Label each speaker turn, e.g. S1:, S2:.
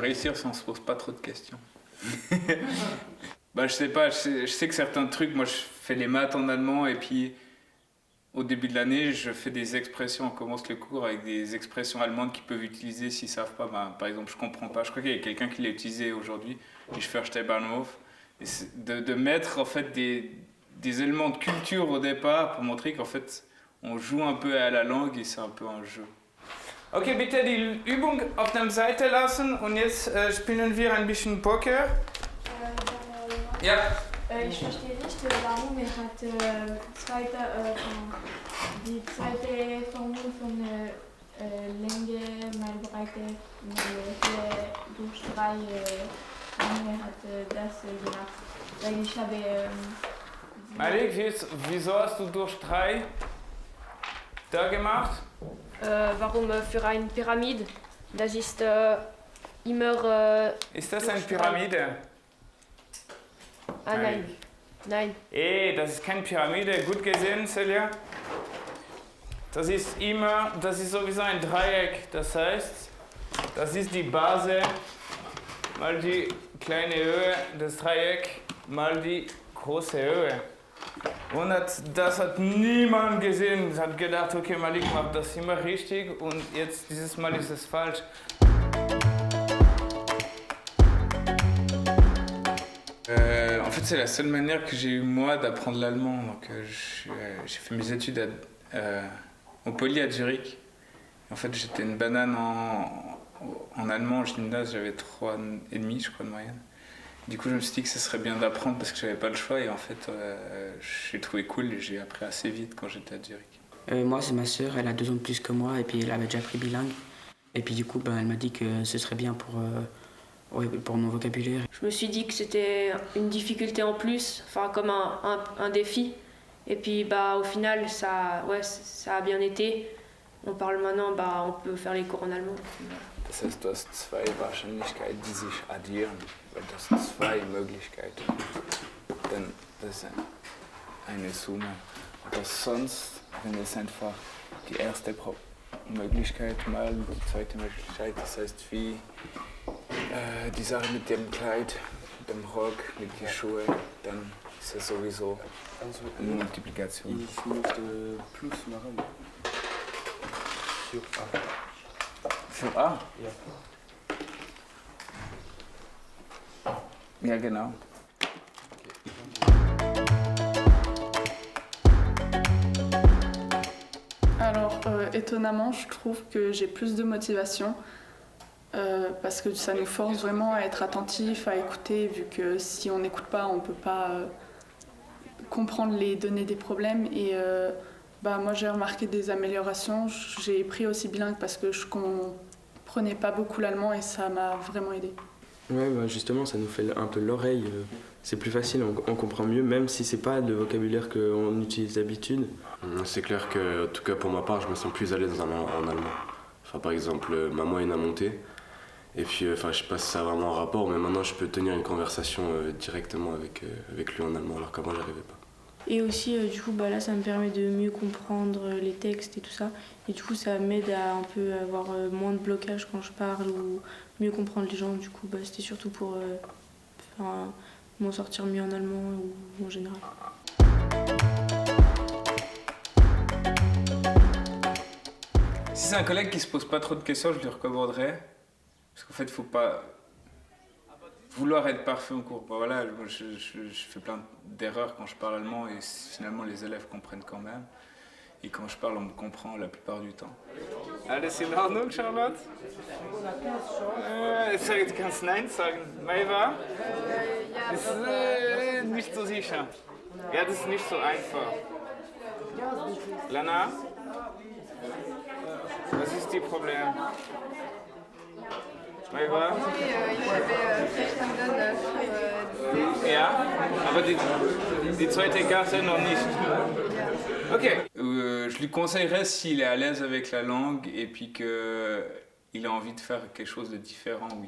S1: réussir si on se pose pas trop de questions. Bah, je sais pas, je sais que certains trucs, moi je fais les maths en allemand et puis au début de l'année, je fais des expressions, on commence le cours avec des expressions allemandes qu'ils peuvent utiliser s'ils savent pas. Bah, par exemple, je comprends pas, je crois qu'il y a quelqu'un qui l'a utilisé aujourd'hui, ich verstehe Bahnhof. Et de mettre en fait des éléments de culture au départ pour montrer qu'en fait on joue un peu à la langue et c'est un peu un jeu. Okay, bitte die Übung auf der Seite lassen und jetzt spielen wir ein bisschen Poker. Ja.
S2: Ich verstehe nicht, warum er hat die zweite Formel von Länge mal Breite mal Höhe durch 3, warum er hat das gemacht. Weil ich habe...
S1: Malik, wieso hast du durch 3 da gemacht?
S3: Warum für eine Pyramide? Das ist immer...
S1: Ist das eine Pyramide?
S3: Ah nein. Nein.
S1: Das ist keine Pyramide. Gut gesehen, Celia. Das ist sowieso ein Dreieck. Das heißt, das ist die Base mal die kleine Höhe des Dreiecks mal die große Höhe. Und das hat niemand gesehen. Hat gedacht, okay, Malik macht das immer richtig und jetzt dieses Mal ist es falsch. En fait, c'est la seule manière que j'ai eu moi d'apprendre l'allemand. Donc, j'ai fait mes études au Poly à Zurich. En fait, j'étais une banane en allemand au gymnase, j'avais 3,5 je crois de moyenne. Du coup, je me suis dit que ce serait bien d'apprendre parce que j'avais pas le choix et en fait, j'ai trouvé cool et j'ai appris assez vite quand j'étais à Zurich.
S4: Moi, c'est ma sœur, elle a 2 ans de plus que moi et puis elle avait déjà appris bilingue. Et puis du coup, elle m'a dit que ce serait bien pour mon vocabulaire.
S3: Je me suis dit que c'était une difficulté en plus, enfin comme un défi. Et puis au final, ça a bien été. On parle maintenant, on peut faire les cours en allemand.
S1: Das heißt, du hast 2 Wahrscheinlichkeiten, die sich addieren. Weil das sind 2 Möglichkeiten. Dann das ist eine Summe. Aber sonst, wenn es einfach die erste Möglichkeit mal die zweite Möglichkeit, das heißt wie die Sache mit dem Kleid, mit dem Rock, mit den Schuhen, dann ist es sowieso eine Multiplikation.
S5: Ich möchte Plus machen. Für A.
S1: Für A?
S5: Ja.
S1: Ja, genau.
S6: Alors, étonnamment, je trouve que j'ai plus de motivation parce que ça nous force vraiment à être attentifs, à écouter, vu que si on n'écoute pas, on ne peut pas comprendre les données des problèmes. Et moi, j'ai remarqué des améliorations. J'ai pris aussi bilingue parce que je comprenais pas beaucoup l'allemand et ça m'a vraiment aidé.
S5: Ouais, justement, ça nous fait un peu l'oreille. C'est plus facile, on comprend mieux, même si c'est pas le vocabulaire qu'on utilise d'habitude.
S7: C'est clair que, en tout cas pour ma part, je me sens plus à l'aise en allemand. Enfin, par exemple, ma moyenne a monté. Et puis, je sais pas si ça a vraiment un rapport, mais maintenant je peux tenir une conversation directement avec lui en allemand, alors qu'avant j'arrivais pas.
S8: Et aussi, du coup, là, ça me permet de mieux comprendre les textes et tout ça. Et du coup, ça m'aide à un peu avoir moins de blocage quand je parle ou mieux comprendre les gens. Du coup, c'était surtout pour m'en sortir mieux en allemand ou en général.
S1: Si c'est un collègue qui se pose pas trop de questions, je lui recommanderais. Parce qu'en fait, il faut pas vouloir être parfait en cours. Voilà, moi, je fais plein d'erreurs quand je parle allemand et finalement les élèves comprennent quand même. Et quand je parle, on me comprend la plupart du temps. Alles in Ordnung, Charlotte? Du kannst Nein sagen. Maeva? Das ist nicht so sicher. Ja, das ist nicht so einfach. Lana? Was ist das Problem? Maeva? Ja, aber die zweite Karte noch nicht. Ok. Je lui conseillerais s'il est à l'aise avec la langue et puis qu'il a envie de faire quelque chose de différent, oui.